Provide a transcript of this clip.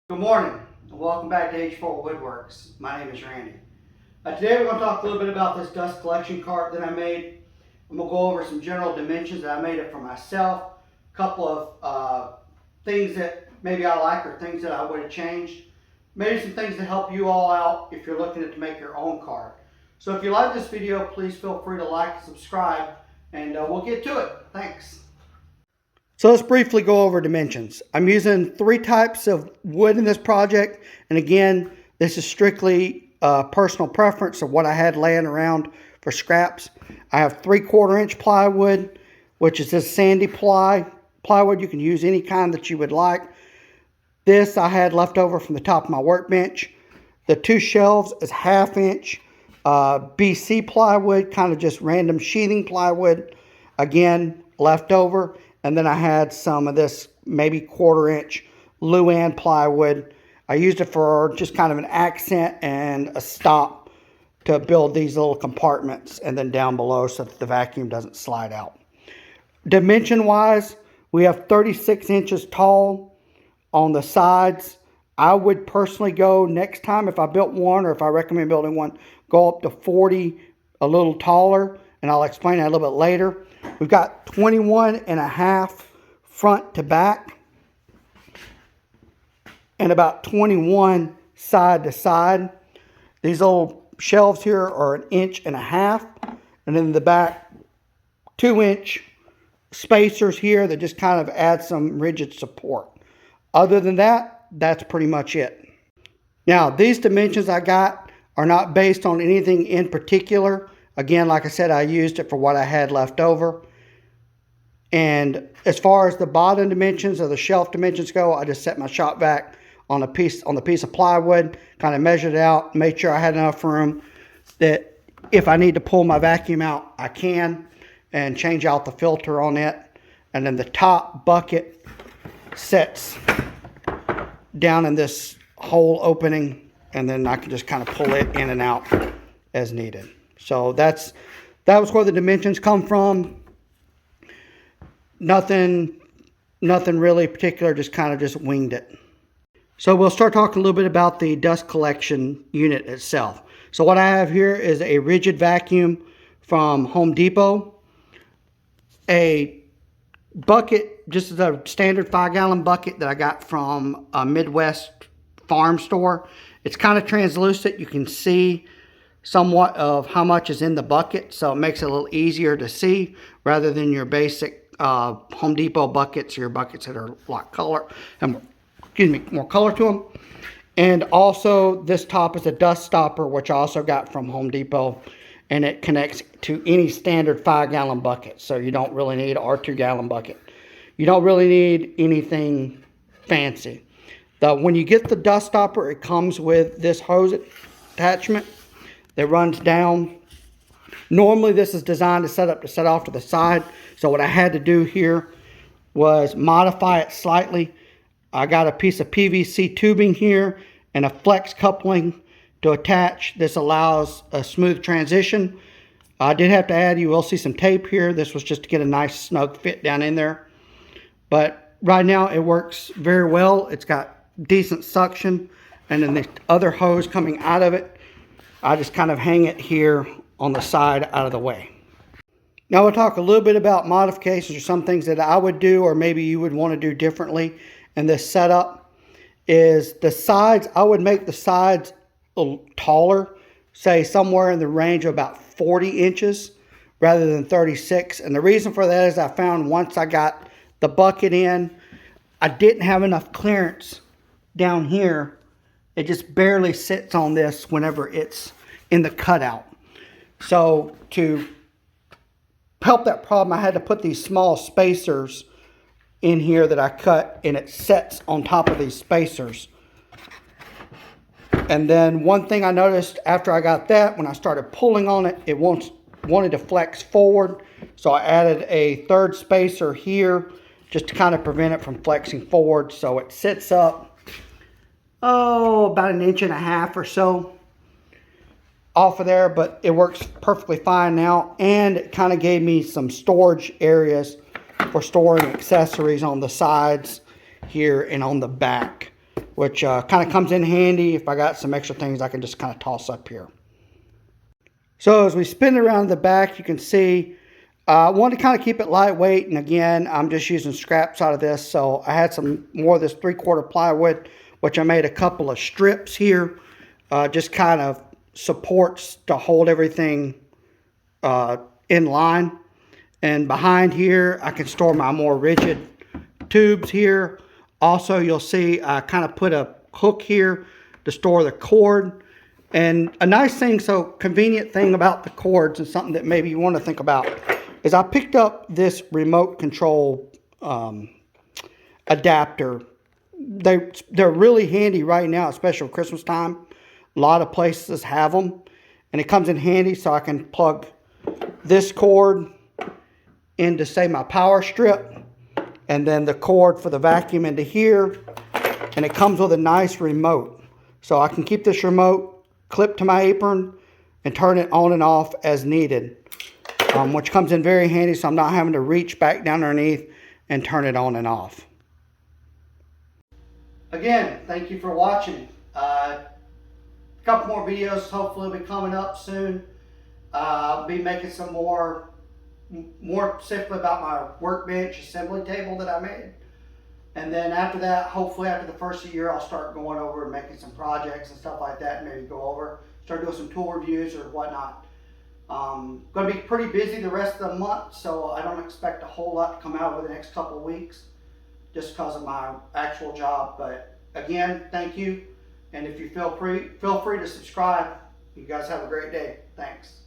Good morning, and welcome back to H4 Woodworks. My name is Randy. Today we're going to talk a little bit about this dust collection cart that I made. I'm going to go over some general dimensions that I made it for myself, a couple of things that maybe I like or things that I would have changed. Maybe some things to help you all out if you're looking to make your own cart. So if you like this video, please feel free to like and subscribe, and we'll get to it. Thanks. So let's briefly go over dimensions. I'm using 3 types of wood in this project. And again, this is strictly personal preference of what I had laying around for scraps. I have 3/4 inch plywood, which is this sandy plywood. You can use any kind that you would like. This I had left over from the top of my workbench. The 2 shelves is 1/2 inch BC plywood, kind of just random sheathing plywood. Again, left over. And then I had some of this maybe 1/4 inch Luan plywood. I used it for just kind of an accent and a stop to build these little compartments and then down below so that the vacuum doesn't slide out. Dimension wise, we have 36 inches tall on the sides. I would personally go next time if I built one, or if I recommend building one, go up to 40, a little taller, and I'll explain that a little bit later. We've got 21.5 front to back and about 21 side to side. These little shelves here are 1.5 inches, and in the back 2-inch spacers here that just kind of add some rigid support. Other than that, that's pretty much it. Now, these dimensions I got are not based on anything in particular. Again, like I said, I used it for what I had left over. And as far as the bottom dimensions or the shelf dimensions go, I just set my shop vac on the piece of plywood, kind of measured it out, made sure I had enough room that if I need to pull my vacuum out, I can, and change out the filter on it. And then the top bucket sets down in this hole opening, and then I can just kind of pull it in and out as needed. So that was where the dimensions come from. Nothing really particular, just kind of just winged it. So we'll start talking a little bit about the dust collection unit itself. So what I have here is a rigid vacuum from Home Depot. A bucket, just as a standard 5-gallon bucket that I got from a Midwest farm store. It's kind of translucent. You can see somewhat of how much is in the bucket, so it makes it a little easier to see rather than your basic Home Depot buckets, or your buckets that are a lot color and more color to them. And also this top is a dust stopper, which I also got from Home Depot, and it connects to any standard 5-gallon bucket, so you don't really need our 2-gallon bucket. You don't really need anything fancy. When you get the dust stopper, it comes with this hose attachment that runs down. Normally this is designed to set off to the side. So what I had to do here was modify it slightly. I got a piece of PVC tubing here and a flex coupling to attach. This allows a smooth transition. I did have to add, you will see some tape here. This was just to get a nice snug fit down in there. But right now it works very well. It's got decent suction. And then the other hose coming out of it, I just kind of hang it here on the side out of the way. Now we'll talk a little bit about modifications or some things that I would do, or maybe you would want to do differently in this setup. Is the sides, I would make the sides a little taller, say somewhere in the range of about 40 inches rather than 36. And the reason for that is I found once I got the bucket in, I didn't have enough clearance down here. It just barely sits on this whenever it's in the cutout. So to help that problem, I had to put these small spacers in here that I cut, and it sets on top of these spacers. And then one thing I noticed after I got that, when I started pulling on it, it wanted to flex forward. So I added a 3rd spacer here just to kind of prevent it from flexing forward. So it sits up, about 1.5 inches or so off of there, but it works perfectly fine now. And it kind of gave me some storage areas for storing accessories on the sides here and on the back. which kind of comes in handy if I got some extra things I can just kind of toss up here. So as we spin it around the back, you can see I want to kind of keep it lightweight, and again, I'm just using scraps out of this. So I had some more of this 3/4 plywood, which I made a couple of strips here, just kind of supports to hold everything in line. And behind here, I can store my more rigid tubes here. Also, you'll see I kind of put a hook here to store the cord. And a nice thing, so convenient thing about the cords, and something that maybe you want to think about, is I picked up this remote control adapter. They're really handy right now, especially Christmas time. A lot of places have them, and it comes in handy, so I can plug this cord into, say, my power strip, and then the cord for the vacuum into here, and it comes with a nice remote. So I can keep this remote clipped to my apron and turn it on and off as needed, which comes in very handy, so I'm not having to reach back down underneath and turn it on and off. Again, thank you for watching. A couple more videos hopefully will be coming up soon. I'll be making some more specifically about my workbench assembly table that I made. And then after that, hopefully after the first of the year, I'll start going over and making some projects and stuff like that, and maybe go over, start doing some tool reviews or whatnot. Going to be pretty busy the rest of the month, so I don't expect a whole lot to come out over the next couple of weeks just because of my actual job. But again, thank you. And if you feel free to subscribe. You guys have a great day. Thanks.